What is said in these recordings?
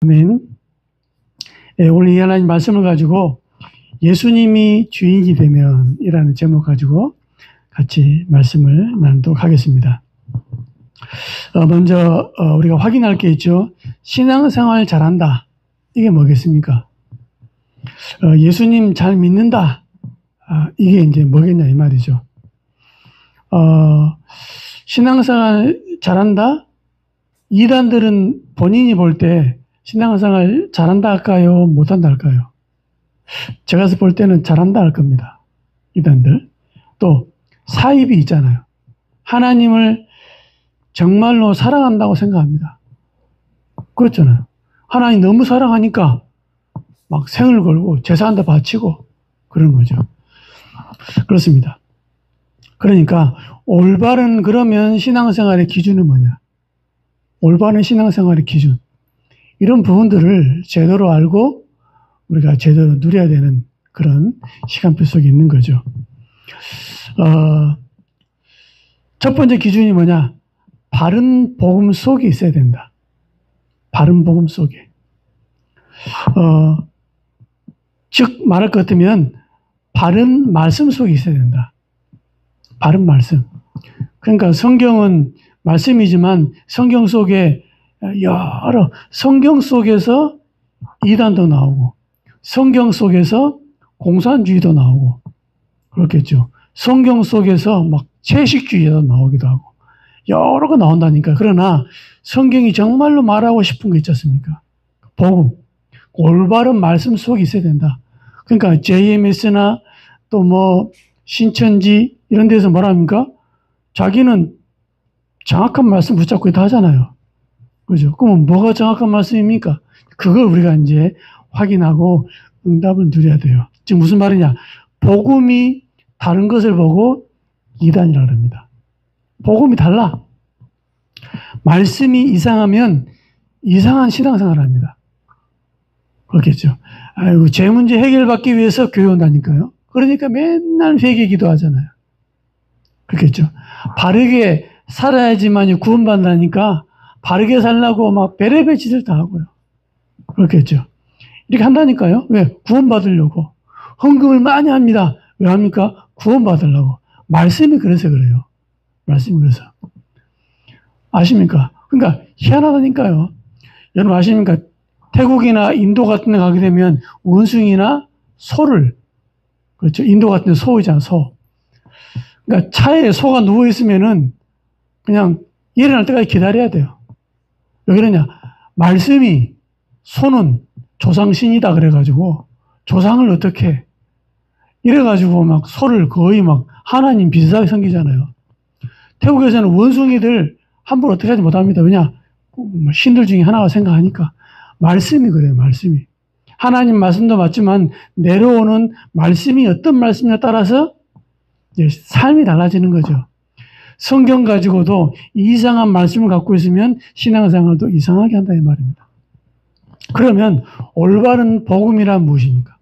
아멘. 예, 오늘 이 하나님 말씀을 가지고 예수님이 주인이 되면 이라는 제목 가지고 같이 말씀을 나누도록 하겠습니다. 먼저 우리가 확인할 게 있죠. 신앙생활 잘한다. 이게 뭐겠습니까? 예수님 잘 믿는다. 이게 이제 뭐겠냐 이 말이죠. 신앙생활 잘한다. 이단들은 본인이 볼 때 신앙생활 잘한다 할까요? 못한다 할까요? 제가 볼 때는 잘한다 할 겁니다. 이단들. 또 사입이 있잖아요. 하나님을 정말로 사랑한다고 생각합니다. 그렇잖아요. 하나님 너무 사랑하니까 막 생을 걸고 제사한다 바치고 그런 거죠. 그렇습니다. 그러니까 올바른 그러면 신앙생활의 기준은 뭐냐? 올바른 신앙생활의 기준. 이런 부분들을 제대로 알고 우리가 제대로 누려야 되는 그런 시간표 속에 있는 거죠. 첫 번째 기준이 뭐냐? 바른 복음 속에 있어야 된다. 바른 복음 속에. 즉 말할 것 같으면 바른 말씀 속에 있어야 된다. 바른 말씀. 그러니까 성경은 말씀이지만 성경 속에 여러 성경 속에서 이단도 나오고 성경 속에서 공산주의도 나오고 그렇겠죠. 성경 속에서 막 채식주의도 나오기도 하고 여러 가 나온다니까. 그러나 성경이 정말로 말하고 싶은 거 있지 않습니까? 복음, 올바른 말씀 속에 있어야 된다. 그러니까 JMS나 또 뭐 신천지 이런 데서 뭐랍니까? 자기는 정확한 말씀 붙잡고 있다 하잖아요. 그죠? 그러면 뭐가 정확한 말씀입니까? 그걸 우리가 이제 확인하고 응답을 누려야 돼요. 지금 무슨 말이냐? 복음이 다른 것을 보고 이단이라고 합니다. 복음이 달라. 말씀이 이상하면 이상한 신앙생활을 합니다. 그렇겠죠. 아이고, 제 문제 해결받기 위해서 교회 온다니까요. 그러니까 맨날 회개 기도하잖아요. 그렇겠죠. 바르게 살아야지만 구원받는다니까 바르게 살라고 막 별의별 짓을 다 하고요. 그렇겠죠. 이렇게 한다니까요. 왜? 구원받으려고. 헌금을 많이 합니다. 왜 합니까? 구원받으려고. 말씀이 그래서 그래요. 말씀이 그래서. 아십니까? 그러니까 희한하다니까요. 여러분 아십니까? 태국이나 인도 같은 데 가게 되면 원숭이나 소를, 그렇죠. 인도 같은 데 소이잖아, 소. 그러니까 차에 소가 누워있으면은 그냥 일어날 때까지 기다려야 돼요. 왜 그러냐? 말씀이 소는 조상신이다 그래가지고 조상을 어떻게 해? 이래가지고 막 소를 거의 막 하나님 비슷하게 섬기잖아요. 태국에서는 원숭이들 함부로 어떻게 하지 못합니다. 왜냐? 신들 중에 하나가 생각하니까. 말씀이 그래요, 말씀이. 하나님 말씀도 맞지만 내려오는 말씀이 어떤 말씀에 따라서 삶이 달라지는 거죠. 성경 가지고도 이상한 말씀을 갖고 있으면 신앙생활도 이상하게 한다 이 말입니다. 그러면 올바른 복음이란 무엇입니까?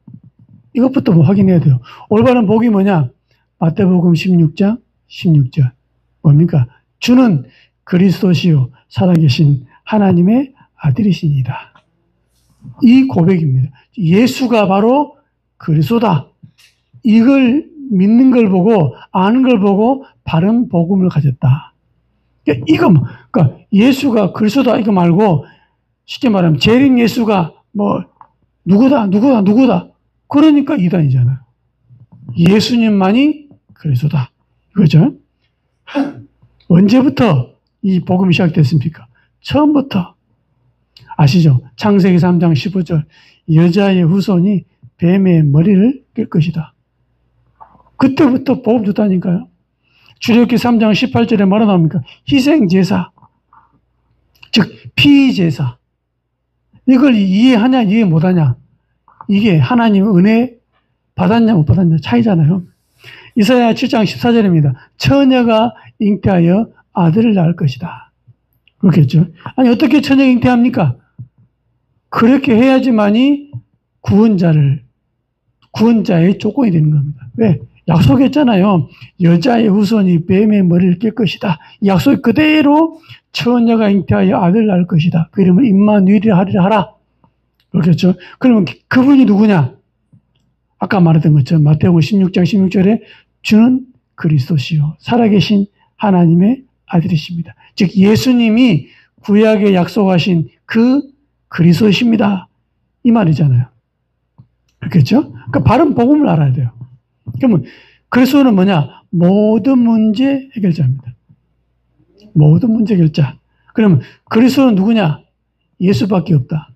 이것부터 확인해야 돼요. 올바른 복음이 뭐냐? 마태복음 16장 16절. 뭡니까? 주는 그리스도시요 살아계신 하나님의 아들이시니이다. 이 고백입니다. 예수가 바로 그리스도다. 이걸 믿는 걸 보고 아는 걸 보고 바른 복음을 가졌다. 그러니까 예수가 그리스도다 이거 말고 쉽게 말하면 재림 예수가 뭐 누구다. 그러니까 이단이잖아요. 예수님만이 그리스도다. 그렇죠? 언제부터 이 복음이 시작됐습니까? 처음부터. 아시죠? 창세기 3장 15절 여자의 후손이 뱀의 머리를 깰 것이다. 그때부터 복음 줬다니까요. 출애굽기 3장 18절에 뭐라 나옵니까? 희생제사, 즉 피제사. 이걸 이해하냐 이해 못하냐. 이게 하나님의 은혜 받았냐 못 받았냐 차이잖아요. 이사야 7장 14절입니다. 처녀가 잉태하여 아들을 낳을 것이다. 그렇겠죠. 아니 어떻게 처녀가 잉태합니까? 그렇게 해야지만이 구원자의 조건이 되는 겁니다. 왜? 약속했잖아요. 여자의 후손이 뱀의 머리를 깰 것이다. 이 약속 그대로 처녀가 잉태하여 아들을 낳을 것이다. 그 이름을 임마누엘이라 하리라 하라. 그렇겠죠? 그러면 그분이 누구냐? 아까 말했던 것처럼 마태복음 16장 16절에 주는 그리스도시요 살아계신 하나님의 아들이십니다. 즉 예수님이 구약에 약속하신 그 그리스도이십니다. 이 말이잖아요. 그렇겠죠? 그러니까 바른 복음을 알아야 돼요. 그러면 그리스도는 뭐냐? 모든 문제 해결자입니다. 모든 문제 해결자. 그러면 그리스도는 누구냐? 예수밖에 없다.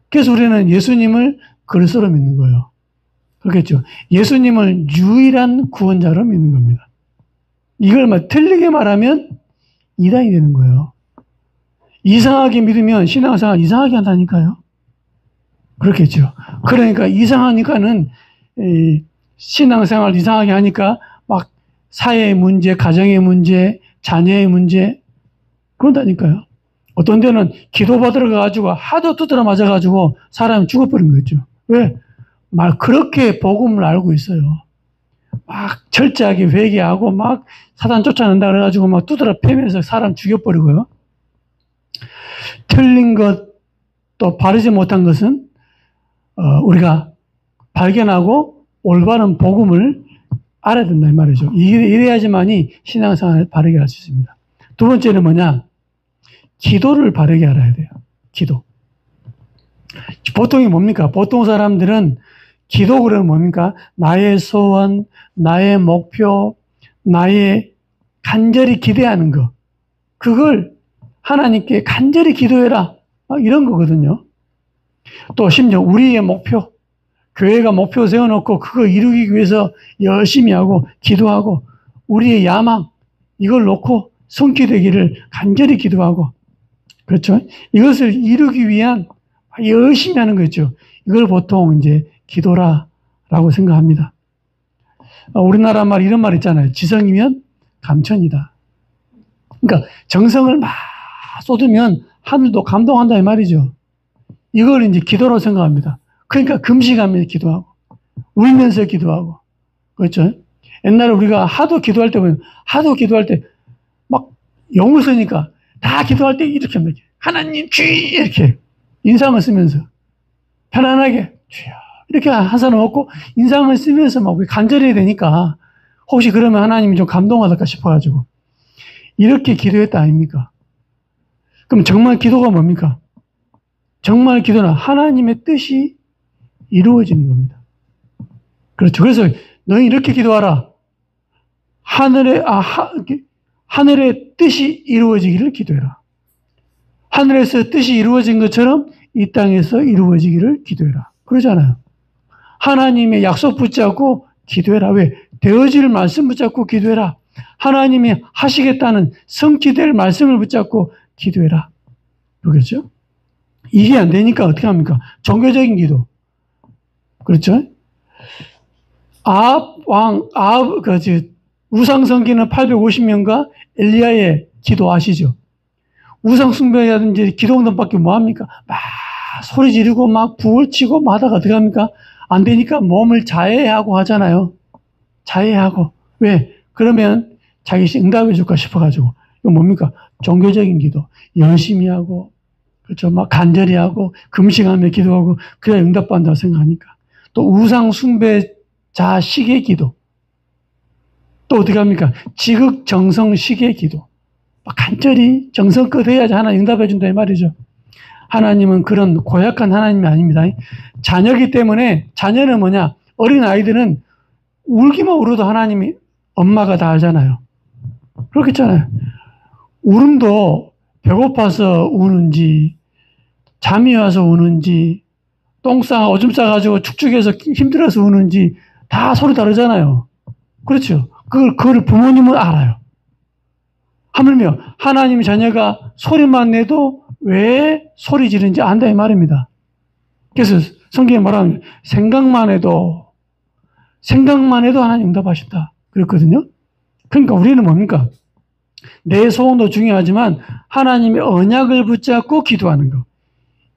그래서 우리는 예수님을 그리스도로 믿는 거예요. 그렇겠죠? 예수님을 유일한 구원자로 믿는 겁니다. 이걸 틀리게 말하면 이단이 되는 거예요. 이상하게 믿으면 신앙생활 이상하게 한다니까요. 그렇겠죠. 그러니까 이상하니까는 신앙생활 이상하게 하니까 막 사회의 문제, 가정의 문제, 자녀의 문제 그런다니까요. 어떤 데는 기도받으러 가가지고 하도 두드려 맞아가지고 사람이 죽어버린 거죠. 왜? 그렇게 복음을 알고 있어요. 막 철저하게 회개하고 막 사단 쫓아낸다 그래가지고 막 두드려 패면서 사람 죽여버리고요. 틀린 것, 또 바르지 못한 것은 우리가 발견하고 올바른 복음을 알아야 된다 이 말이죠. 이래야지만이 신앙생활을 바르게 할 수 있습니다. 두 번째는 뭐냐? 기도를 바르게 알아야 돼요. 기도. 보통이 뭡니까? 보통 사람들은 기도 그러면 뭡니까? 나의 소원, 나의 목표, 나의 간절히 기대하는 거. 그걸 하나님께 간절히 기도해라. 이런 거거든요. 또 심지어 우리의 목표, 교회가 목표 세워놓고 그거 이루기 위해서 열심히 하고 기도하고 우리의 야망, 이걸 놓고 성취되기를 간절히 기도하고 그렇죠? 이것을 이루기 위한 열심히 하는 거죠. 이걸 보통 이제 기도라라고 생각합니다. 우리나라 말 이런 말 있잖아요. 지성이면 감천이다. 그러니까 정성을 막 쏟으면 하늘도 감동한다 이 말이죠. 이걸 이제 기도로 생각합니다. 그러니까 금식하면서 기도하고 울면서 기도하고 그렇죠? 옛날에 우리가 하도 기도할 때 보면 하도 기도할 때 막 영을 쓰니까 다 기도할 때 이렇게 합니다. 하나님 주여 이렇게 인상을 쓰면서 편안하게 주여 이렇게 한 사람 없고 인상을 쓰면서 막 간절해야 되니까 혹시 그러면 하나님이 좀 감동하실까 싶어가지고 이렇게 기도했다 아닙니까? 그럼 정말 기도가 뭡니까? 정말 기도는 하나님의 뜻이 이루어지는 겁니다. 그렇죠. 그래서 너희 이렇게 기도하라. 하늘의 뜻이 이루어지기를 기도해라. 하늘에서 뜻이 이루어진 것처럼 이 땅에서 이루어지기를 기도해라. 그러잖아요. 하나님의 약속 붙잡고 기도해라. 왜? 되어질 말씀 붙잡고 기도해라. 하나님이 하시겠다는 성취될 말씀을 붙잡고 기도해라. 그러겠죠? 이게 안 되니까 어떻게 합니까? 종교적인 기도. 그렇죠? 우상 섬기는 850명과 엘리야의 기도 아시죠? 우상 숭배라든지 기도응답밖에 뭐합니까? 막 소리 지르고 막 부을치고 막 하다가 어떻게 합니까? 안 되니까 몸을 자해하고 하잖아요. 자해하고. 왜? 그러면 자기 응답해 줄까 싶어가지고. 이거 뭡니까? 종교적인 기도. 열심히 하고, 그렇죠? 막 간절히 하고, 금식하며 기도하고, 그래야 응답받는다고 생각하니까. 또 우상 숭배자식의 기도. 또 어떻게 합니까? 지극정성식의 기도. 막 간절히 정성껏 해야지 하나님 응답해 준다 이 말이죠. 하나님은 그런 고약한 하나님이 아닙니다. 자녀이기 때문에 자녀는 뭐냐? 어린 아이들은 울기만 울어도 하나님이 엄마가 다 알잖아요. 그렇겠잖아요. 울음도 배고파서 우는지 잠이 와서 우는지 똥 싸 오줌 싸가지고 축축해서 힘들어서 우는지 다 소리 다르잖아요. 그렇죠. 그걸 부모님은 알아요. 하물며 하나님의 자녀가 소리만 내도 왜 소리 지르는지 안다 이 말입니다. 그래서 성경에 말하는 생각만 해도 하나님 응답하신다 그랬거든요. 그러니까 우리는 뭡니까? 내 소원도 중요하지만 하나님의 언약을 붙잡고 기도하는 거.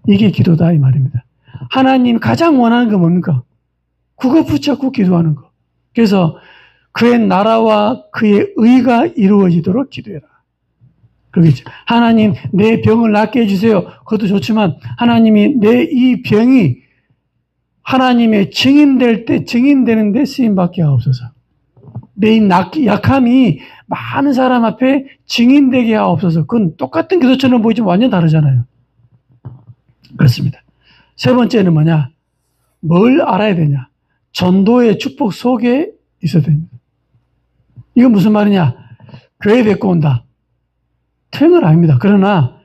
이게 기도다 이 말입니다. 하나님 가장 원하는 거 뭡니까? 그거 붙잡고 기도하는 거. 그래서 그의 나라와 그의 의가 이루어지도록 기도해라. 그러겠죠. 하나님, 내 병을 낫게 해주세요. 그것도 좋지만, 하나님이 내 이 병이 하나님의 증인될 때 증인되는데 쓰임받게 하옵소서. 내 약함이 많은 사람 앞에 증인되게 하옵소서. 그건 똑같은 기도처럼 보이지만 완전 다르잖아요. 그렇습니다. 세 번째는 뭐냐? 뭘 알아야 되냐? 전도의 축복 속에 있어야 됩니다. 이건 무슨 말이냐? 교회 데리고 온다. 틀린 건 아닙니다. 그러나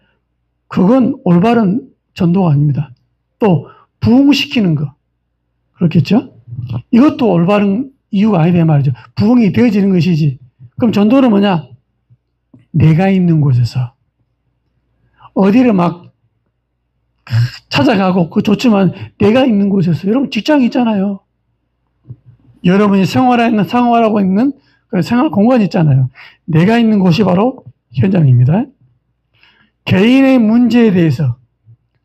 그건 올바른 전도가 아닙니다. 또 부흥시키는 거. 그렇겠죠? 이것도 올바른 이유가 아니다 말이죠. 부흥이 되어지는 것이지. 그럼 전도는 뭐냐? 내가 있는 곳에서 어디를 막 찾아가고 그거 좋지만 내가 있는 곳에서 여러분 직장이 있잖아요. 여러분이 생활하고 있는 그 생활 공간이 있잖아요. 내가 있는 곳이 바로 현장입니다. 개인의 문제에 대해서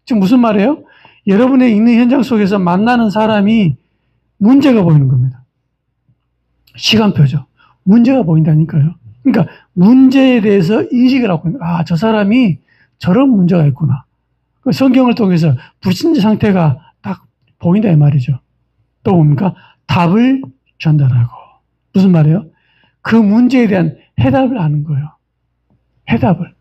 지금 무슨 말이에요? 여러분의 있는 현장 속에서 만나는 사람이 문제가 보이는 겁니다. 시간표죠. 문제가 보인다니까요. 그러니까 문제에 대해서 인식을 하고 있는 거예요. 아, 저 사람이 저런 문제가 있구나. 성경을 통해서 불신자 상태가 딱 보인다 이 말이죠. 또 뭡니까? 답을 전달하고. 무슨 말이에요? 그 문제에 대한 해답을 아는 거예요. 해답을.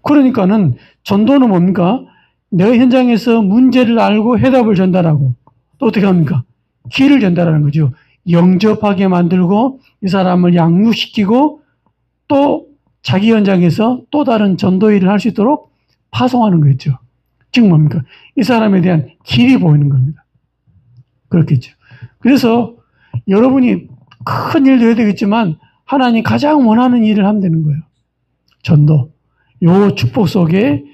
그러니까는 전도는 뭡니까? 내가 현장에서 문제를 알고 해답을 전달하고 또 어떻게 합니까? 길을 전달하는 거죠. 영접하게 만들고 이 사람을 양육시키고 또 자기 현장에서 또 다른 전도 일을 할 수 있도록 파송하는 거겠죠. 즉 뭡니까? 이 사람에 대한 길이 보이는 겁니다. 그렇겠죠. 그래서 여러분이 큰 일도 해야 되겠지만 하나님 가장 원하는 일을 하면 되는 거예요. 전도. 요 축복 속에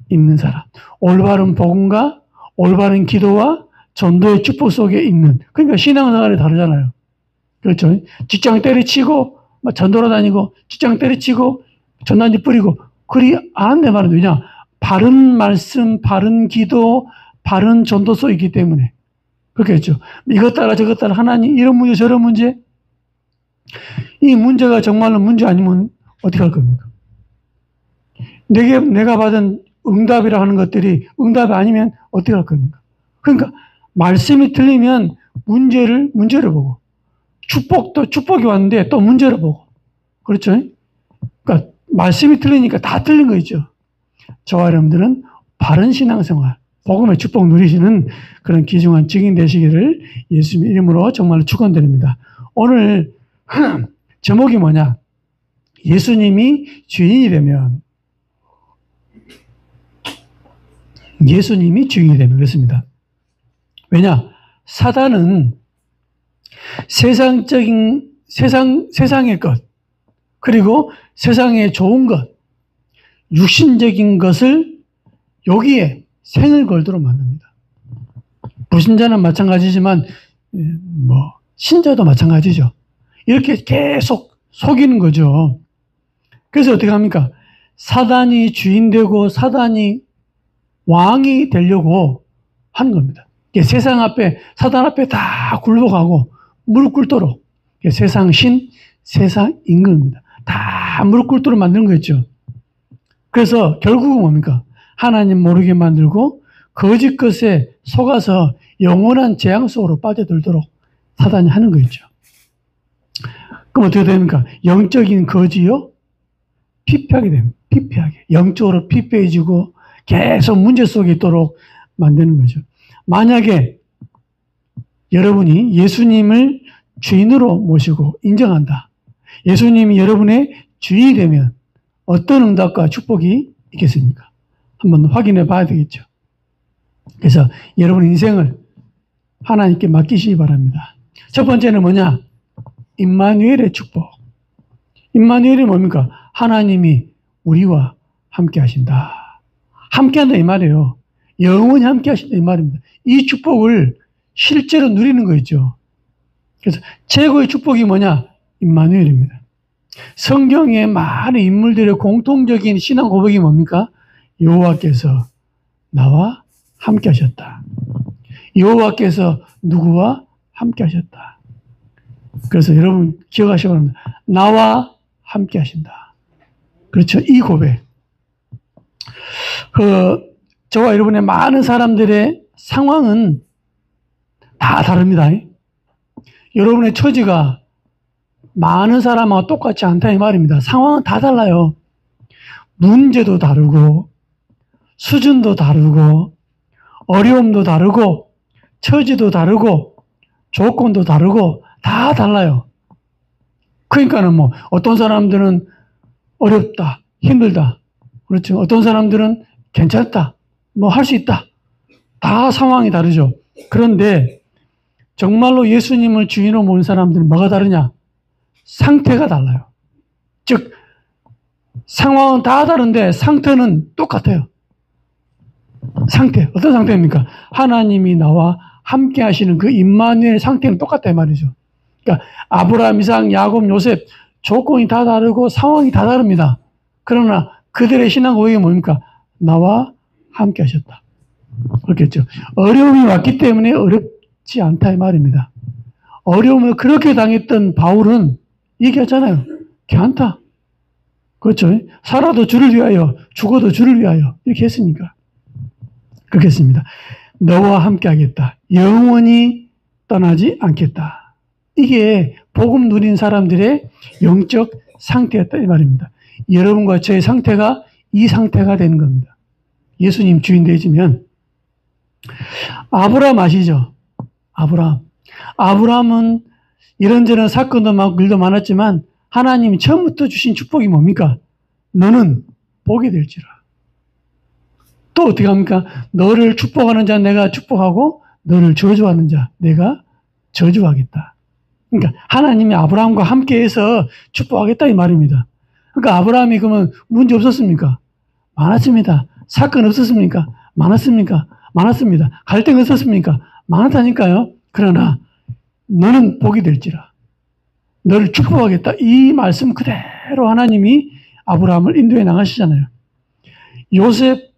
있는 사람. 올바른 복음과 올바른 기도와 전도의 축복 속에 있는. 그러니까 신앙생활이 다르잖아요. 그렇죠. 직장 때려치고 전도로 다니고 직장 때려치고 전단지 뿌리고 그리 안 한대 말은 왜냐? 바른 말씀, 바른 기도, 바른 전도 속에 있기 때문에. 그렇겠죠. 이것 따라 저것 따라 하나님 이런 문제 저런 문제. 이 문제가 정말로 문제 아니면 어떻게 할 겁니까? 내가 받은 응답이라 하는 것들이 응답이 아니면 어떻게 할 겁니까? 그러니까 말씀이 틀리면 문제를 보고 축복도 축복이 왔는데 또 문제를 보고 그렇죠? 그러니까 말씀이 틀리니까 다 틀린 거 있죠. 저와 여러분들은 바른 신앙생활, 복음의 축복 누리시는 그런 귀중한 증인 되시기를 예수님 이름으로 정말로 축원드립니다. 오늘 제목이 뭐냐? 예수님이 주인이 되면 그렇습니다. 왜냐? 사단은 세상의 것, 그리고 세상의 좋은 것, 육신적인 것을 여기에 생을 걸도록 만듭니다. 불신자는 마찬가지지만, 신자도 마찬가지죠. 이렇게 계속 속이는 거죠. 그래서 어떻게 합니까? 사단이 주인되고 사단이 왕이 되려고 하는 겁니다. 세상 앞에, 사단 앞에 다 굴복하고 무릎 꿇도록 세상 신, 세상 임금입니다. 다 무릎 꿇도록 만드는 거였죠. 그래서 결국은 뭡니까? 하나님 모르게 만들고 거짓 것에 속아서 영원한 재앙 속으로 빠져들도록 사단이 하는 거였죠. 그럼 어떻게 됩니까? 영적인 거지요? 피폐하게 됩니다. 피폐하게. 영적으로 피폐해지고 계속 문제 속에 있도록 만드는 거죠. 만약에 여러분이 예수님을 주인으로 모시고 인정한다. 예수님이 여러분의 주인이 되면 어떤 응답과 축복이 있겠습니까? 한번 확인해 봐야 되겠죠. 그래서 여러분 인생을 하나님께 맡기시기 바랍니다. 첫 번째는 뭐냐? 임마누엘의 축복. 임마누엘이 뭡니까? 하나님이 우리와 함께 하신다. 함께 한다 이 말이에요. 영원히 함께 하신다 이 말입니다. 이 축복을 실제로 누리는 거죠. 그래서 최고의 축복이 뭐냐? 임마누엘입니다. 성경의 많은 인물들의 공통적인 신앙 고백이 뭡니까? 여호와께서 나와 함께 하셨다. 여호와께서 누구와 함께 하셨다. 그래서 여러분 기억하시기 바랍니다. 나와 함께 하신다. 그렇죠. 이 고백. 저와 여러분의 많은 사람들의 상황은 다 다릅니다. 여러분의 처지가 많은 사람하고 똑같지 않다 이 말입니다. 상황은 다 달라요. 문제도 다르고 수준도 다르고 어려움도 다르고 처지도 다르고 조건도 다르고 다 달라요. 그러니까는 뭐 어떤 사람들은 어렵다, 힘들다. 그렇죠. 어떤 사람들은 괜찮다, 뭐 할 수 있다. 다 상황이 다르죠. 그런데 정말로 예수님을 주인으로 모는 사람들은 뭐가 다르냐? 상태가 달라요. 즉 상황은 다 다른데 상태는 똑같아요. 상태, 어떤 상태입니까? 하나님이 나와 함께 하시는 그 임마누엘 상태는 똑같단 말이죠. 그러니까 아브라함, 이삭, 야곱, 요셉 조건이 다 다르고 상황이 다 다릅니다. 그러나 그들의 신앙 고백이 뭡니까? 나와 함께 하셨다. 그렇겠죠. 어려움이 왔기 때문에 어렵지 않다 이 말입니다. 어려움을 그렇게 당했던 바울은 얘기하잖아요. 괜찮다. 그렇죠. 살아도 주를 위하여, 죽어도 주를 위하여 이렇게 했으니까. 그렇게 했습니다. 너와 함께 하겠다. 영원히 떠나지 않겠다. 이게 복음 누린 사람들의 영적 상태였다 이 말입니다. 여러분과 저의 상태가 이 상태가 되는 겁니다. 예수님 주인 되시면 아브라함 아시죠? 아브라함은 이런저런 사건도 많고 일도 많았지만 하나님이 처음부터 주신 축복이 뭡니까? 너는 복이 될지라. 또 어떻게 합니까? 너를 축복하는 자 내가 축복하고 너를 저주하는 자 내가 저주하겠다. 그러니까 하나님이 아브라함과 함께해서 축복하겠다 이 말입니다. 그러니까 아브라함이 그러면 문제 없었습니까? 많았습니다. 사건 없었습니까? 많았습니까? 많았습니다. 갈등 없었습니까? 많았다니까요. 그러나 너는 복이 될지라. 너를 축복하겠다. 이 말씀 그대로 하나님이 아브라함을 인도해 나가시잖아요. 요셉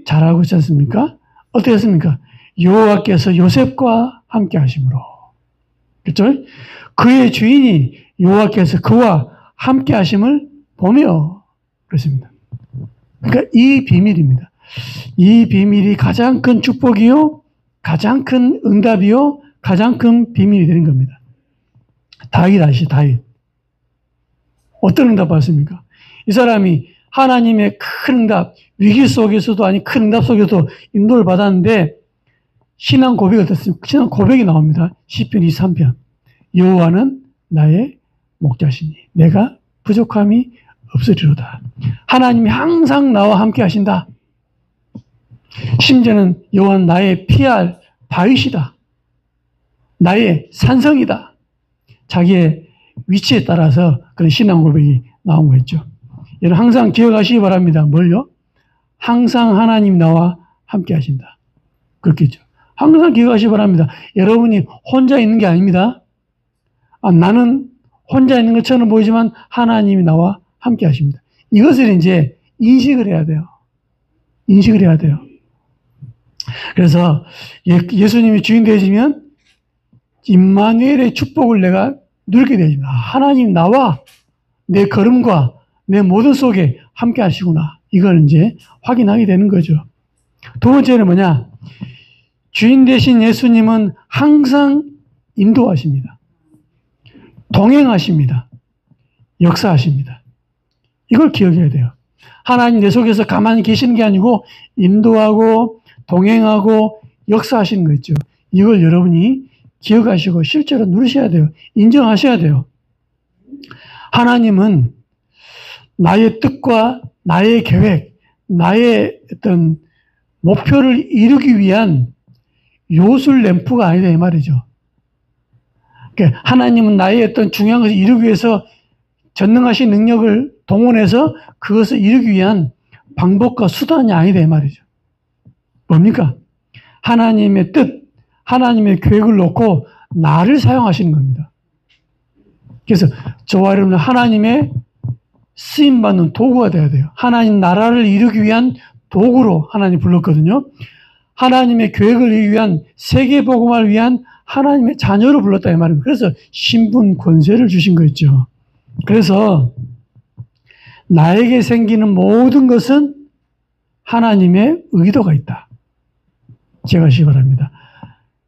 잘하고 있지 않습니까? 어떻게 했습니까? 여호와께서 요셉과 함께 하심으로. 그렇죠? 그의 주인이 여호와께서 그와 함께 하심을 보며 그렇습니다. 그러니까 이 비밀입니다. 이 비밀이 가장 큰 축복이요, 가장 큰 응답이요, 가장 큰 비밀이 되는 겁니다. 다윗 아시죠? 다윗. 어떤 응답 받았습니까? 이 사람이 하나님의 큰 응답, 위기 속에서도 아니 큰 응답 속에서도 인도를 받았는데 신앙 고백이 어떻습니까? 신앙 고백이 나옵니다. 시편 23편. 여호와는 나의 목자시니 내가 부족함이 없으리로다. 하나님이 항상 나와 함께 하신다. 심지어는 여호와는 나의 피할 바위시다. 나의 산성이다. 자기의 위치에 따라서 그런 신앙 고백이 나온 거였죠. 여러분 항상 기억하시기 바랍니다. 뭘요? 항상 하나님 나와 함께 하신다. 그렇겠죠. 항상 기억하시기 바랍니다. 여러분이 혼자 있는 게 아닙니다. 나는 혼자 있는 것처럼 보이지만 하나님이 나와 함께 하십니다. 이것을 이제 인식을 해야 돼요. 인식을 해야 돼요. 그래서 예수님이 주인 되시면 임마누엘의 축복을 내가 누리게 되십니다. 하나님 나와 내 걸음과 내 모든 속에 함께 하시구나. 이걸 이제 확인하게 되는 거죠. 두 번째는 뭐냐? 주인 되신 예수님은 항상 인도하십니다. 동행하십니다. 역사하십니다. 이걸 기억해야 돼요. 하나님 내 속에서 가만히 계시는 게 아니고 인도하고 동행하고 역사하시는 거 있죠. 이걸 여러분이 기억하시고 실제로 누리셔야 돼요. 인정하셔야 돼요. 하나님은 나의 뜻과 나의 계획, 나의 어떤 목표를 이루기 위한 요술 램프가 아니다 이 말이죠. 그러니까 하나님은 나의 어떤 중요한 것을 이루기 위해서 전능하신 능력을 동원해서 그것을 이루기 위한 방법과 수단이 아니다 이 말이죠. 뭡니까? 하나님의 뜻, 하나님의 계획을 놓고 나를 사용하시는 겁니다. 그래서 저와 여러분은 하나님의 쓰임받는 도구가 돼야 돼요. 하나님 나라를 이루기 위한 도구로 하나님 불렀거든요. 하나님의 계획을 이루기 위한 세계복음화를 위한 하나님의 자녀로 불렀다 이 말입니다. 그래서 신분 권세를 주신 거였죠. 그래서 나에게 생기는 모든 것은 하나님의 의도가 있다. 제가 시발합니다.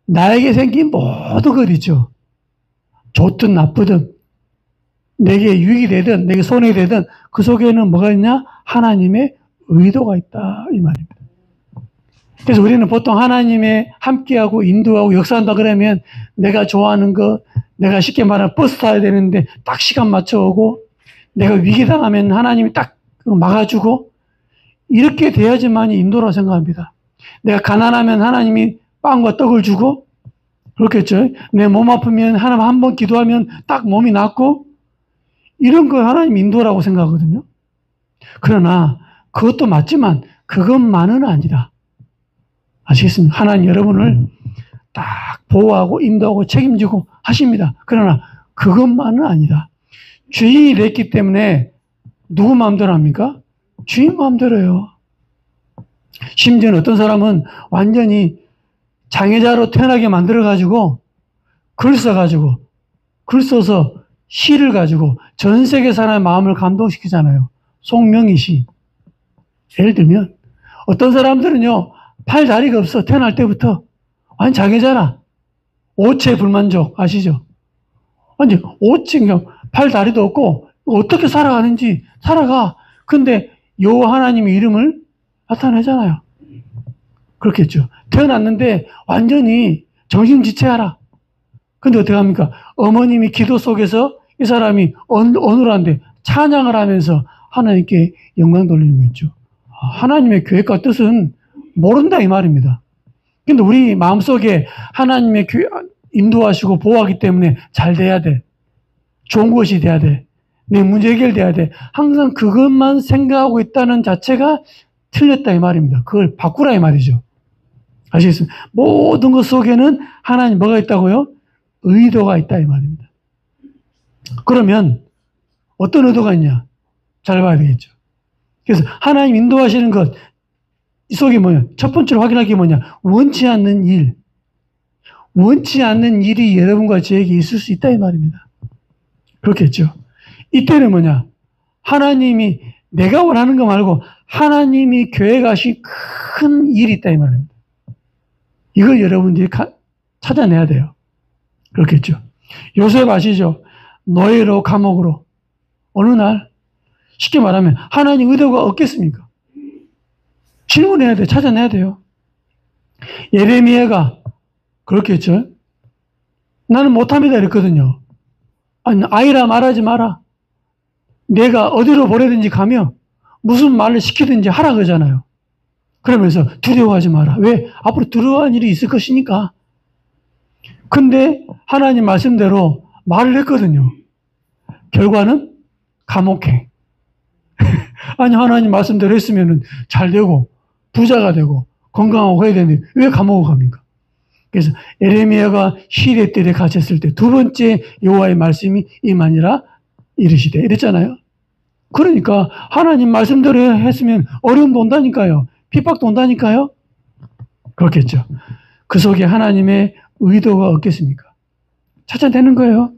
나에게 생긴 모든 것 있죠. 좋든 나쁘든 내게 유익이 되든 내게 손해가 되든 그 속에는 뭐가 있냐? 하나님의 의도가 있다 이 말입니다. 그래서 우리는 보통 하나님의 함께하고 인도하고 역사한다 그러면 내가 좋아하는 거, 내가 쉽게 말하면 버스 타야 되는데 딱 시간 맞춰 오고, 내가 위기당하면 하나님이 딱 막아주고, 이렇게 돼야지만 인도라고 생각합니다. 내가 가난하면 하나님이 빵과 떡을 주고, 그렇겠죠. 내 몸 아프면 하나님 한 번 기도하면 딱 몸이 낫고, 이런 거 하나님 인도라고 생각하거든요. 그러나 그것도 맞지만 그것만은 아니다. 아시겠습니까? 하나님 여러분을 딱 보호하고 인도하고 책임지고 하십니다. 그러나 그것만은 아니다. 주인이 됐기 때문에 누구 마음대로 합니까? 주인 마음대로요. 심지어는 어떤 사람은 완전히 장애자로 태어나게 만들어가지고 글 써서 시를 가지고 전 세계 사람의 마음을 감동시키잖아요. 송명희 시. 예를 들면 어떤 사람들은요, 팔 다리가 없어. 태어날 때부터. 완전 장애자라. 오체 불만족 아시죠? 완전 오체, 팔 다리도 없고 어떻게 살아가는지 살아가. 근데 여호와 하나님의 이름을 나타내잖아요. 그렇겠죠. 태어났는데 완전히 정신지체하라. 근데 어떻게 합니까? 어머님이 기도 속에서 이 사람이 어눌한데 찬양을 하면서 하나님께 영광 돌리는 거죠. 하나님의 계획과 뜻은 모른다 이 말입니다. 근데 우리 마음속에 하나님의 인도하시고 보호하기 때문에 잘 돼야 돼. 좋은 것이 돼야 돼. 내 문제 해결돼야 돼. 항상 그것만 생각하고 있다는 자체가 틀렸다 이 말입니다. 그걸 바꾸라 이 말이죠. 아시겠습니까? 모든 것 속에는 하나님 뭐가 있다고요? 의도가 있다 이 말입니다. 그러면 어떤 의도가 있냐? 잘 봐야 되겠죠. 그래서 하나님 인도하시는 것, 이 속에 뭐냐? 첫 번째로 확인할 게 뭐냐? 원치 않는 일. 원치 않는 일이 여러분과 저에게 있을 수 있다 이 말입니다. 그렇겠죠. 이때는 뭐냐? 하나님이 내가 원하는 거 말고 하나님이 계획하신 큰 일이 있다 이 말입니다. 이걸 여러분들이 찾아내야 돼요. 그렇겠죠. 요셉 아시죠? 노예로 감옥으로. 어느 날 쉽게 말하면 하나님 의도가 없겠습니까? 질문해야 돼요. 찾아내야 돼요. 예레미야가 그렇겠죠. 나는 못합니다 이랬거든요. 아니, 아이라 말하지 마라. 내가 어디로 보내든지 가며 무슨 말을 시키든지 하라 그러잖아요. 그러면서 두려워하지 마라. 왜? 앞으로 두려워할 일이 있을 것이니까. 근데 하나님 말씀대로 말을 했거든요. 결과는 감옥행. 아니 하나님 말씀대로 했으면 잘 되고 부자가 되고 건강하고 해야 되는데 왜 감옥을 갑니까? 그래서 예레미야가 시대들에 갇혔을 때 두 번째 여호와의 말씀이 임하니라 이르시되 이랬잖아요. 그러니까 하나님 말씀대로 했으면 어려움도 온다니까요. 핍박도 온다니까요. 그렇겠죠. 그 속에 하나님의 의도가 없겠습니까? 찾아내는 거예요.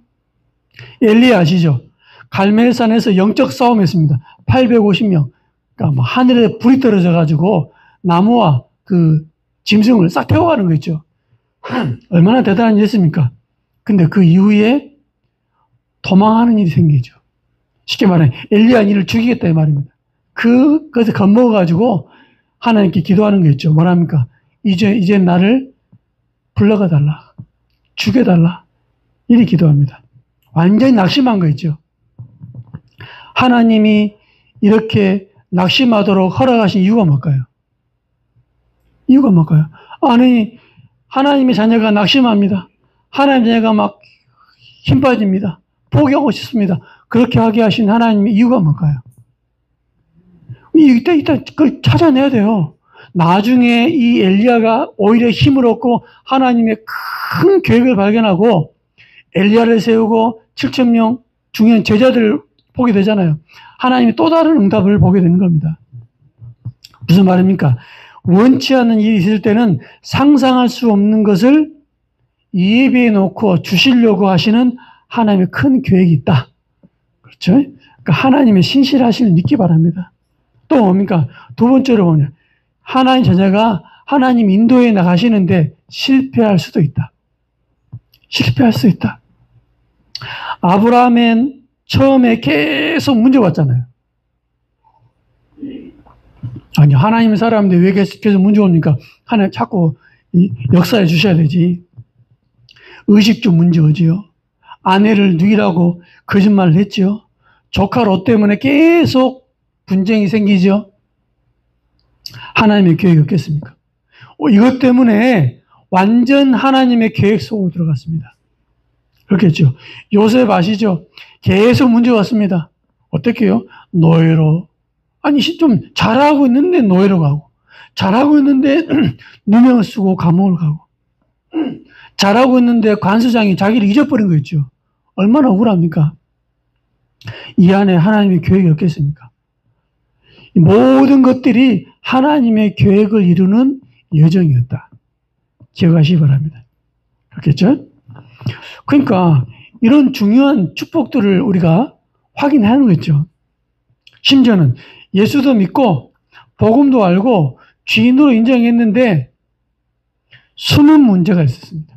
엘리야 아시죠? 갈멜산에서 영적 싸움했습니다. 850명. 그러니까 뭐 하늘에 불이 떨어져 가지고 나무와 그 짐승을 싹 태워가는 거 있죠. 얼마나 대단한 일이었습니까? 근데 그 이후에 도망하는 일이 생기죠. 쉽게 말하면 엘리야 이를 죽이겠다 이 말입니다. 그것을 겁먹어 가지고 하나님께 기도하는 거 있죠. 뭐랍니까? 이제 나를 불러가 달라. 죽여달라. 이리 기도합니다. 완전히 낙심한 거 있죠. 하나님이 이렇게 낙심하도록 허락하신 이유가 뭘까요? 이유가 뭘까요? 아니, 하나님의 자녀가 낙심합니다. 하나님의 자녀가 막 힘 빠집니다. 포기하고 싶습니다. 그렇게 하게 하신 하나님의 이유가 뭘까요? 이때 그걸 찾아내야 돼요. 나중에 이 엘리야가 오히려 힘을 얻고 하나님의 큰 계획을 발견하고 엘리야를 세우고 7,000명 중요한 제자들을 보게 되잖아요. 하나님이 또 다른 응답을 보게 되는 겁니다. 무슨 말입니까? 원치 않는 일이 있을 때는 상상할 수 없는 것을 예비해 놓고 주시려고 하시는 하나님의 큰 계획이 있다. 그렇죠? 하나님의 신실하심을 믿기 바랍니다. 또 뭡니까? 두 번째로 뭐냐? 하나님 자녀가 하나님 인도에 나가시는데 실패할 수도 있다. 실패할 수 있다. 아브라함은 처음에 계속 문제 왔잖아요. 아니, 하나님의 사람인데 왜 계속 문제 옵니까? 하나님 자꾸 역사해 주셔야 되지. 의식주 문제지요. 아내를 누이라고 거짓말을 했지요. 조카 롯 때문에 계속 분쟁이 생기죠. 하나님의 계획이 없겠습니까? 이것 때문에 완전 하나님의 계획 속으로 들어갔습니다. 그렇겠죠. 요셉 아시죠? 계속 문제 왔습니다. 어떻게 해요? 노예로. 아니, 좀 잘하고 있는데 노예로 가고, 잘하고 있는데 누명을 쓰고 감옥을 가고, 잘하고 있는데 관수장이 자기를 잊어버린 거 있죠. 얼마나 억울합니까? 이 안에 하나님의 계획이 없겠습니까? 이 모든 것들이 하나님의 계획을 이루는 여정이었다. 기억하시기 바랍니다. 그렇겠죠? 그러니까 이런 중요한 축복들을 우리가 확인하는 거죠. 심지어는 예수도 믿고 복음도 알고 주인으로 인정했는데 숨은 문제가 있었습니다.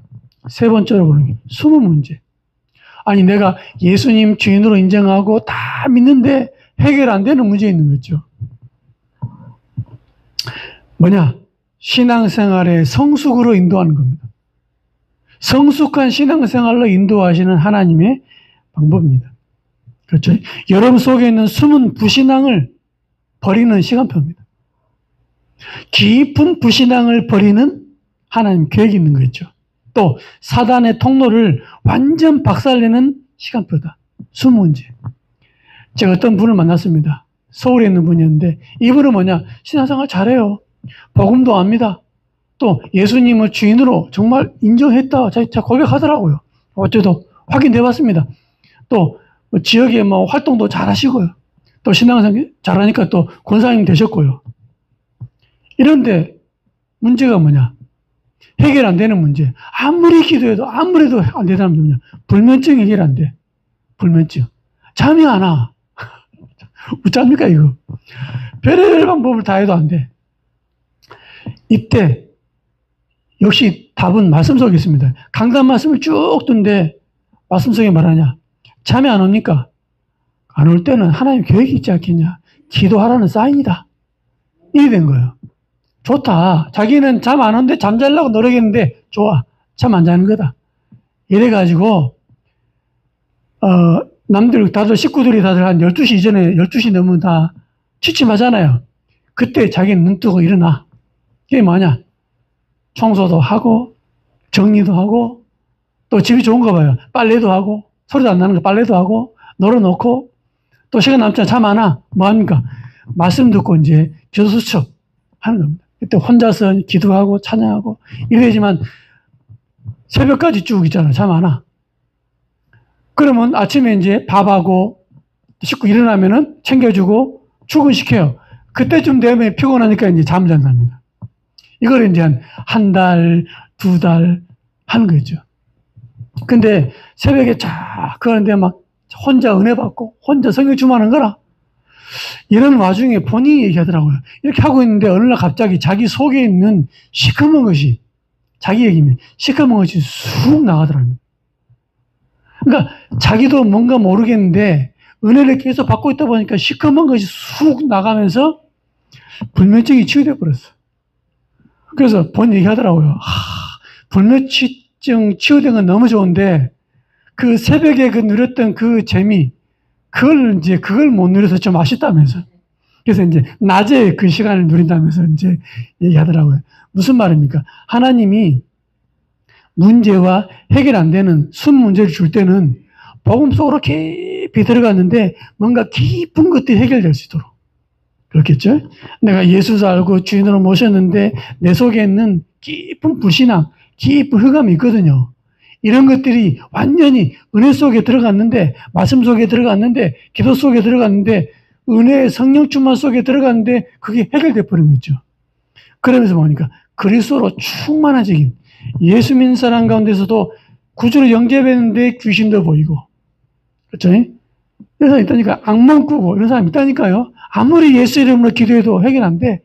세 번째로 보는 게 숨은 문제. 아니, 내가 예수님 주인으로 인정하고 다 믿는데 해결 안 되는 문제 있는 거죠. 뭐냐? 신앙생활의 성숙으로 인도하는 겁니다. 성숙한 신앙생활로 인도하시는 하나님의 방법입니다. 그렇죠? 여러분 속에 있는 숨은 불신앙을 버리는 시간표입니다. 깊은 불신앙을 버리는 하나님 계획이 있는 거죠. 또 사단의 통로를 완전 박살내는 시간표다. 숨은 문제. 제가 어떤 분을 만났습니다. 서울에 있는 분이었는데 이분은 뭐냐? 신앙생활 잘해요. 복음도 압니다. 또 예수님을 주인으로 정말 인정했다. 자 고백하더라고요. 어째도 확인해 봤습니다. 또 지역에 활동도 잘 하시고요. 또 신앙생활 잘하니까 또 권사님 되셨고요. 이런데 문제가 뭐냐? 해결 안 되는 문제. 아무리 기도해도 아무래도 안 되다는 게 뭐냐? 불면증 해결 안 돼. 불면증. 잠이 안 와. 어쩝니까 이거? 별의별 방법을 다 해도 안 돼. 이때 역시 답은 말씀 속에 있습니다. 강단 말씀을 쭉 듣는데 말씀 속에 말하냐? 잠이 안 옵니까? 안 올 때는 하나님 계획이 있지 않겠냐? 기도하라는 사인이다. 이래 된 거예요. 좋다. 자기는 잠 안 오는데 잠자려고 노력했는데 좋아. 잠 안 자는 거다. 이래가지고 남들 다들 식구들이 다들 한 12시 이전에 12시 넘으면 다 취침하잖아요. 그때 자기는 눈 뜨고 일어나. 그게 뭐냐? 청소도 하고 정리도 하고 또 집이 좋은가 봐요. 빨래도 하고 소리도 안 나는 거 빨래도 하고 널어놓고 또 시간 남잖아. 잠 안 와. 뭐합니까? 말씀 듣고 이제 기도 수첩 하는 겁니다. 그때 혼자서 기도하고 찬양하고 이러지만 새벽까지 쭉 있잖아. 잠 안 와. 그러면 아침에 이제 밥하고 식구 일어나면은 챙겨주고 출근시켜요. 그때쯤 되면 피곤하니까 이제 잠을 잔답니다. 이걸 이제 한 달, 두 달 하는 거죠. 근데 새벽에 쫙 그러는데 막 혼자 은혜 받고 혼자 성경 주문하는 거라. 이런 와중에 본인이 얘기하더라고요. 이렇게 하고 있는데 어느 날 갑자기 자기 속에 있는 시커먼 것이 자기 얘기면 시커먼 것이 쑥 나가더라고요. 그러니까 자기도 뭔가 모르겠는데 은혜를 계속 받고 있다 보니까 시커먼 것이 쑥 나가면서 불면증이 치유돼 버렸어. 그래서 본인 얘기하더라고요. 불면증 치유된 건 너무 좋은데 그 새벽에 그 누렸던 그 재미 그걸 못 누려서 좀 아쉽다면서. 그래서 이제 낮에 그 시간을 누린다면서 이제 얘기하더라고요. 무슨 말입니까? 하나님이 문제와 해결 안 되는 숨 문제를 줄 때는 복음 속으로 깊이 들어갔는데 뭔가 깊은 것들이 해결될 수 있도록. 그렇겠죠? 내가 예수 알고 주인으로 모셨는데 내 속에 있는 깊은 불신앙, 깊은 흑암이 있거든요. 이런 것들이 완전히 은혜 속에 들어갔는데, 말씀 속에 들어갔는데, 기도 속에 들어갔는데, 은혜의 성령 충만 속에 들어갔는데 그게 해결돼 버린 거죠. 그러면서 뭐니까 그리스도로 충만해지긴 예수 믿는 사람 가운데서도 구주로 영접했는데 귀신도 보이고, 그렇죠? 이런 사람 있다니까. 악몽 꾸고 이런 사람 있다니까요. 아무리 예수 이름으로 기도해도 해결 안 돼.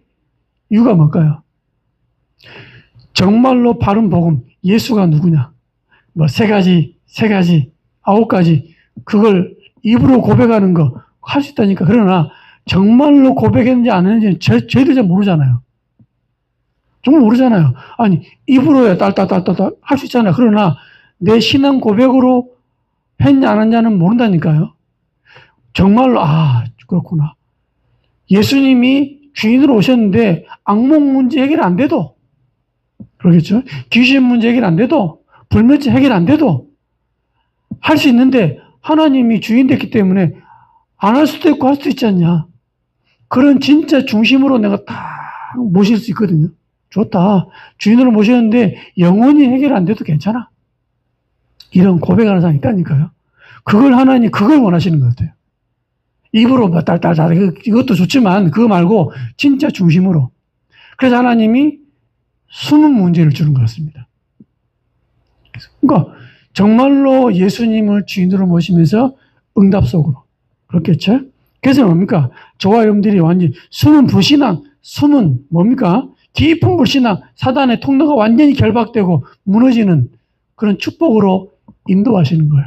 이유가 뭘까요? 정말로 바른 복음, 예수가 누구냐? 뭐 세 가지, 9가지 그걸 입으로 고백하는 거 할 수 있다니까. 그러나 정말로 고백했는지 안 했는지 저희도 잘 모르잖아요. 정말 모르잖아요. 아니 입으로야 딸딸딸딸 할 수 있잖아요. 그러나 내 신앙 고백으로 했냐 안 했냐는 모른다니까요. 정말로 그렇구나. 예수님이 주인으로 오셨는데 악몽 문제 해결 안 돼도 그러겠죠. 귀신 문제 해결 안 돼도 불면증 해결 안 돼도 할 수 있는데 하나님이 주인 됐기 때문에 안 할 수도 있고 할 수도 있지 않냐. 그런 진짜 중심으로 내가 딱 모실 수 있거든요. 좋다. 주인으로 모셨는데 영원히 해결 안 돼도 괜찮아. 이런 고백하는 사람이 있다니까요. 하나님 그걸 원하시는 것 같아요. 입으로 딸딸딸 이것도 좋지만 그거 말고 진짜 중심으로. 그래서 하나님이 숨은 문제를 주는 것 같습니다. 그러니까 정말로 예수님을 주인으로 모시면서 응답 속으로. 그렇겠죠? 그래서 뭡니까? 저와 여러분들이 완전히 숨은 불신앙, 숨은 뭡니까? 깊은 불신앙, 사단의 통로가 완전히 결박되고 무너지는 그런 축복으로 인도하시는 거예요.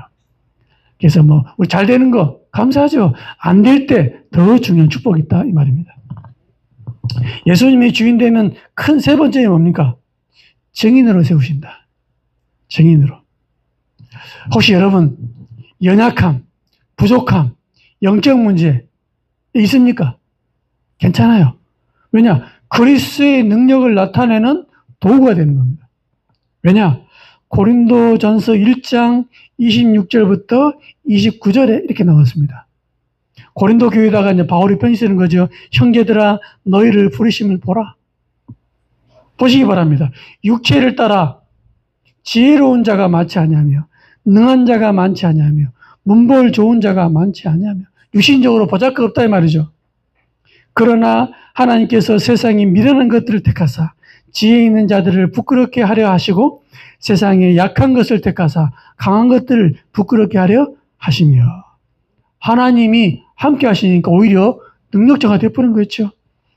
그래서 우리 잘 되는 거 감사하죠. 안 될 때 더 중요한 축복이 있다 이 말입니다. 예수님이 주인 되면 큰 세 번째는 뭡니까? 증인으로 세우신다. 증인으로. 혹시 여러분 연약함, 부족함, 영적 문제 있습니까? 괜찮아요. 왜냐? 그리스도의 능력을 나타내는 도구가 되는 겁니다. 왜냐? 고린도전서 1장 26절부터 29절에 이렇게 나왔습니다. 고린도 교회에다가 이제 바울이 편지 쓰는 거죠. 형제들아 너희를 부르심을 보라. 보시기 바랍니다. 육체를 따라 지혜로운 자가 많지 아니하며 능한 자가 많지 아니하며 문벌 좋은 자가 많지 아니하며 육신적으로 보잘것없다 이 말이죠. 그러나 하나님께서 세상이 미련한 것들을 택하사 지혜 있는 자들을 부끄럽게 하려 하시고 세상에 약한 것을 택하사 강한 것들을 부끄럽게 하려 하시며 하나님이 함께 하시니까 오히려 능력자가 되어버린 거였죠.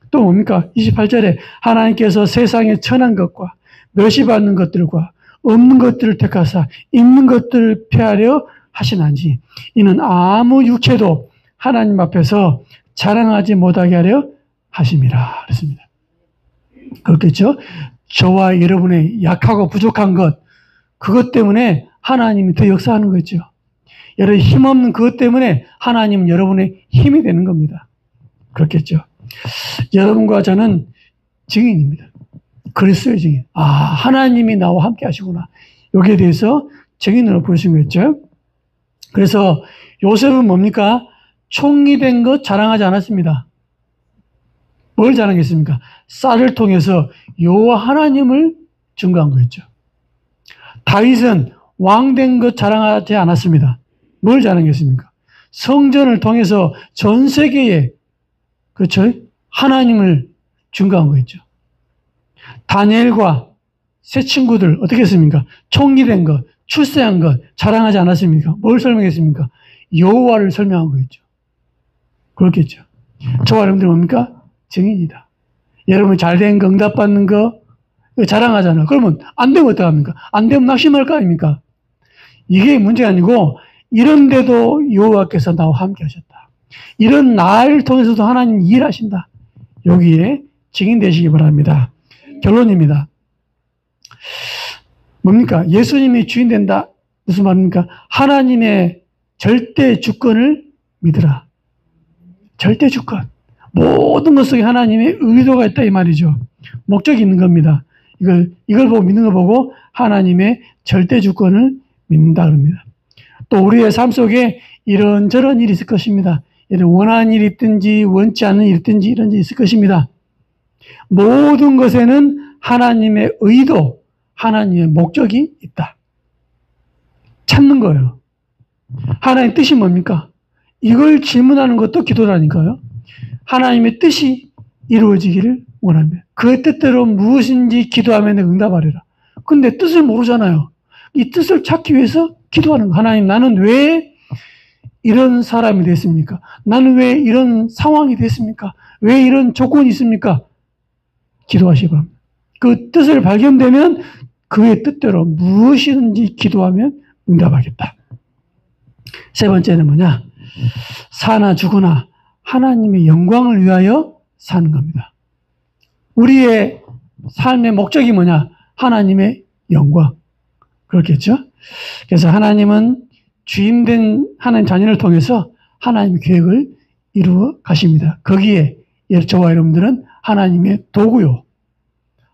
또 뭡니까? 28절에 하나님께서 세상에 천한 것과 멸시받는 것들과 없는 것들을 택하사 있는 것들을 폐하려 하시나니 이는 아무 육체도 하나님 앞에서 자랑하지 못하게 하려 하심이라 그랬습니다. 그렇겠죠? 저와 여러분의 약하고 부족한 것 그것 때문에 하나님이 더 역사하는 거죠. 여러분 힘없는 그것 때문에 하나님은 여러분의 힘이 되는 겁니다. 그렇겠죠? 여러분과 저는 증인입니다. 그리스도의 증인. 하나님이 나와 함께 하시구나. 여기에 대해서 증인으로 부르신 거였죠. 그래서 요셉은 뭡니까? 총리 된 것 자랑하지 않았습니다. 뭘 자랑했습니까? 쌀을 통해서 여호와 하나님을 증거한 거였죠. 다윗은 왕 된 것 자랑하지 않았습니다. 뭘 자랑했습니까? 성전을 통해서 전 세계에 그렇죠? 하나님을 증거한 거였죠. 다니엘과 세 친구들 어떻게 했습니까? 총리 된 것, 출세한 것 자랑하지 않았습니까? 뭘 설명했습니까? 여호와를 설명한 거였죠. 그렇겠죠. 저와 여러분들 뭡니까? 증인이다. 여러분 잘된 거 응답받는 거 자랑하잖아요. 그러면 안 되면 어떡합니까? 안 되면 낙심할 거 아닙니까? 이게 문제가 아니고 이런데도 여호와께서 나와 함께 하셨다. 이런 나를 통해서도 하나님 일하신다. 여기에 증인되시기 바랍니다. 결론입니다. 뭡니까? 예수님이 주인 된다. 무슨 말입니까? 하나님의 절대 주권을 믿으라. 절대 주권. 모든 것 속에 하나님의 의도가 있다 이 말이죠. 목적이 있는 겁니다. 이걸 보고 믿는 거 보고 하나님의 절대 주권을 믿는다 그럽니다. 또 우리의 삶 속에 이런저런 일이 있을 것입니다. 원하는 일이 있든지 원치 않는 일이 있든지 이런 일이 있을 것입니다. 모든 것에는 하나님의 의도, 하나님의 목적이 있다. 찾는 거예요. 하나님의 뜻이 뭡니까? 이걸 질문하는 것도 기도라니까요. 하나님의 뜻이 이루어지기를 원합니다. 그 뜻대로 무엇인지 기도하면 응답하리라. 근데 뜻을 모르잖아요. 이 뜻을 찾기 위해서 기도하는 거. 하나님 나는 왜 이런 사람이 됐습니까? 나는 왜 이런 상황이 됐습니까? 왜 이런 조건이 있습니까? 기도하시기 바랍니다. 그 뜻을 발견되면 그의 뜻대로 무엇이든지 기도하면 응답하겠다. 세 번째는 뭐냐? 사나 죽으나 하나님의 영광을 위하여 사는 겁니다. 우리의 삶의 목적이 뭐냐? 하나님의 영광. 그렇겠죠? 그래서 하나님은 주임된 하나님 자녀를 통해서 하나님의 계획을 이루어 가십니다. 거기에 저와 여러분들은 하나님의 도구요.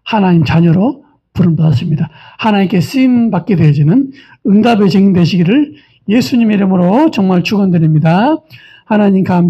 하나님 자녀로 부름받았습니다. 하나님께 쓰임받게 되어지는 응답의 증인 되시기를 예수님의 이름으로 정말 축원드립니다. 하나님 감사합니다.